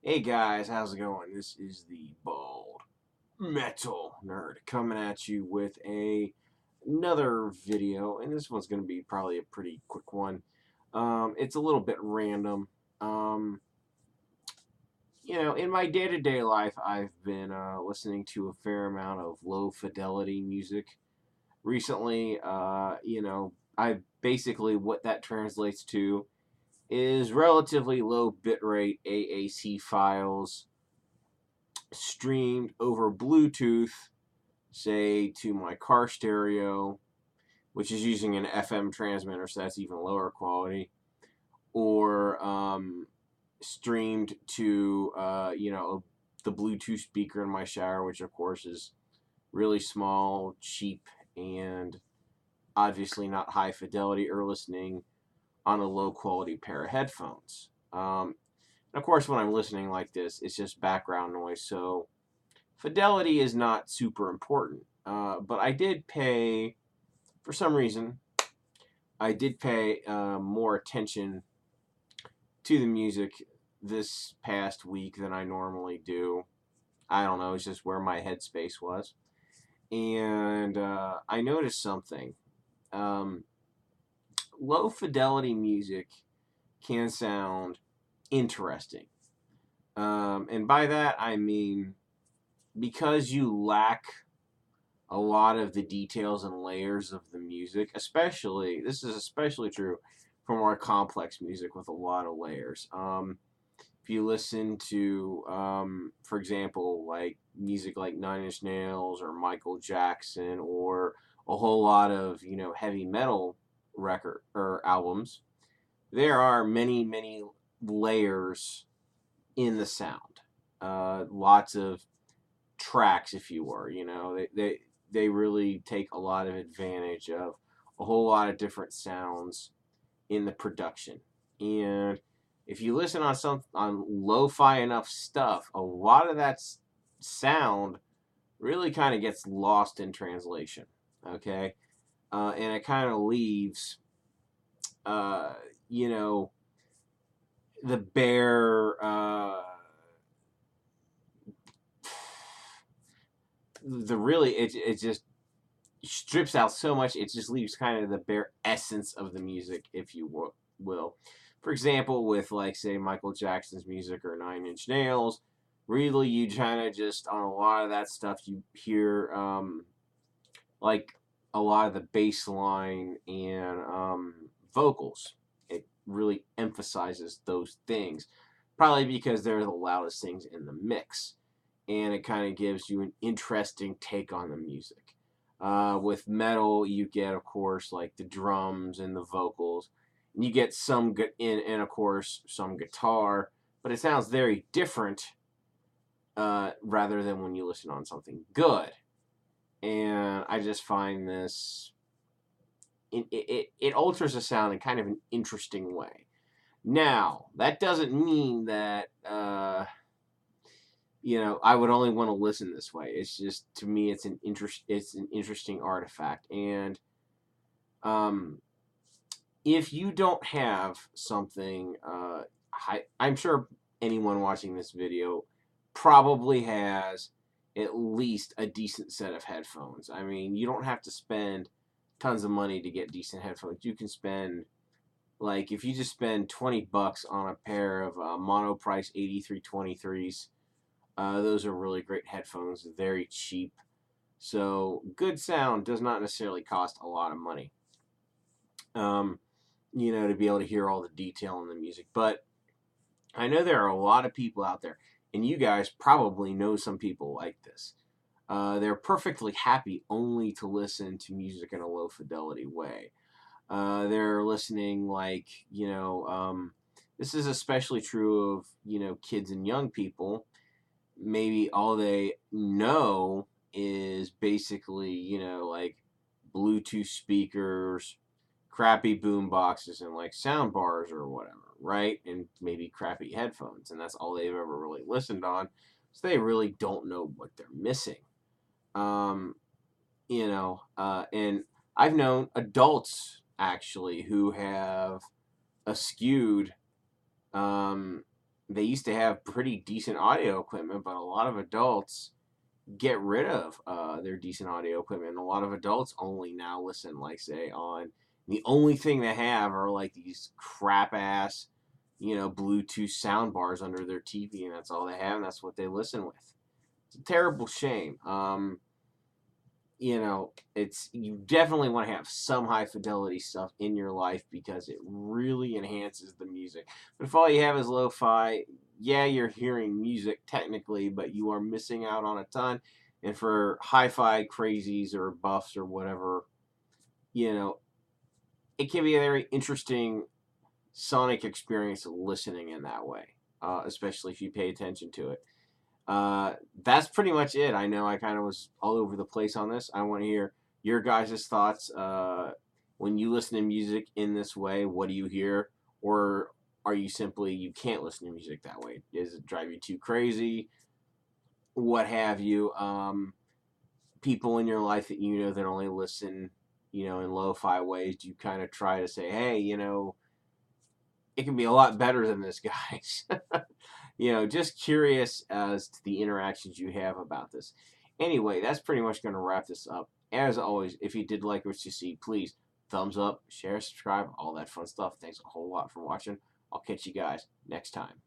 Hey guys, how's it going? This is the Bald Metal Nerd coming at you with another video, and this one's going to be probably a pretty quick one. It's a little bit random. Um, in my day-to-day life, I've been listening to a fair amount of low fidelity music recently. I basically what that translates to is relatively low bitrate AAC files streamed over Bluetooth, say to my car stereo, which is using an FM transmitter, so that's even lower quality, or streamed to the Bluetooth speaker in my shower, which of course is really small, cheap, and obviously not high fidelity, or listening on a low quality pair of headphones. And of course, when I'm listening like this, it's just background noise, so fidelity is not super important. But I did pay, for some reason, I did pay more attention to the music this past week than I normally do. I don't know, it's just where my headspace was. And I noticed something. Um, Low fidelity music can sound interesting. And by that, I mean because you lack a lot of the details and layers of the music, especially, this is especially true for more complex music with a lot of layers. If you listen to, for example, like music like Nine Inch Nails or Michael Jackson or a whole lot of, heavy metal record or albums, there are many, many layers in the sound. Lots of tracks, if you were. They really take a lot of advantage of a whole lot of different sounds in the production. And if you listen on lo-fi enough stuff, a lot of that sound really kind of gets lost in translation. Okay, and it kind of leaves, uh, you know, the bare. The really it just strips out so much, it just leaves kind of the bare essence of the music, if you will. For example, with, like, say, Michael Jackson's music or Nine Inch Nails, really you kind of just, on a lot of that stuff, you hear like a lot of the bass line and vocals. It really emphasizes those things, probably because they're the loudest things in the mix, and it kind of gives you an interesting take on the music. With metal, you get, of course, like the drums and the vocals. And you get some good and of course some guitar, but it sounds very different rather than when you listen on something good. And I just find this it alters the sound in kind of an interesting way. Now, that doesn't mean that I would only want to listen this way. It's just, to me, it's an interesting artifact. And if you don't have something, I'm sure anyone watching this video probably has at least a decent set of headphones. I mean, you don't have to spend tons of money to get decent headphones. You can spend, like, if you just spend $20 on a pair of monoprice 8323s, those are really great headphones, very cheap. So good sound does not necessarily cost a lot of money, to be able to hear all the detail in the music. But I know there are a lot of people out there, and you guys probably know some people like this. They're perfectly happy only to listen to music in a low fidelity way. They're listening, like, this is especially true of, kids and young people. Maybe all they know is basically, like Bluetooth speakers, crappy boom boxes, and like sound bars or whatever, right? And maybe crappy headphones, and that's all they've ever really listened on. So they really don't know what they're missing. Um, and I've known adults actually who have eschewed um, they used to have pretty decent audio equipment, but a lot of adults get rid of their decent audio equipment. And a lot of adults only now listen, like, say, on the only thing they have are like these crap ass, Bluetooth sound bars under their TV, and that's all they have, and that's what they listen with. It's a terrible shame. It's you definitely want to have some high fidelity stuff in your life because it really enhances the music. But if all you have is lo-fi, yeah, you're hearing music technically, but you are missing out on a ton. And for hi-fi crazies or buffs or whatever, you know, it can be a very interesting sonic experience listening in that way, especially if you pay attention to it. That's pretty much it. I know I kind of was all over the place on this. I want to hear your guys' thoughts. When you listen to music in this way, what do you hear? Or are you simply, you can't listen to music that way? Does it drive you too crazy? What have you? People in your life that you know that only listen, in lo-fi ways, do you kind of try to say, hey, it can be a lot better than this, guys? Just curious as to the interactions you have about this. Anyway, that's pretty much going to wrap this up. As always, if you did like what you see, please thumbs up, share, subscribe, all that fun stuff. Thanks a whole lot for watching. I'll catch you guys next time.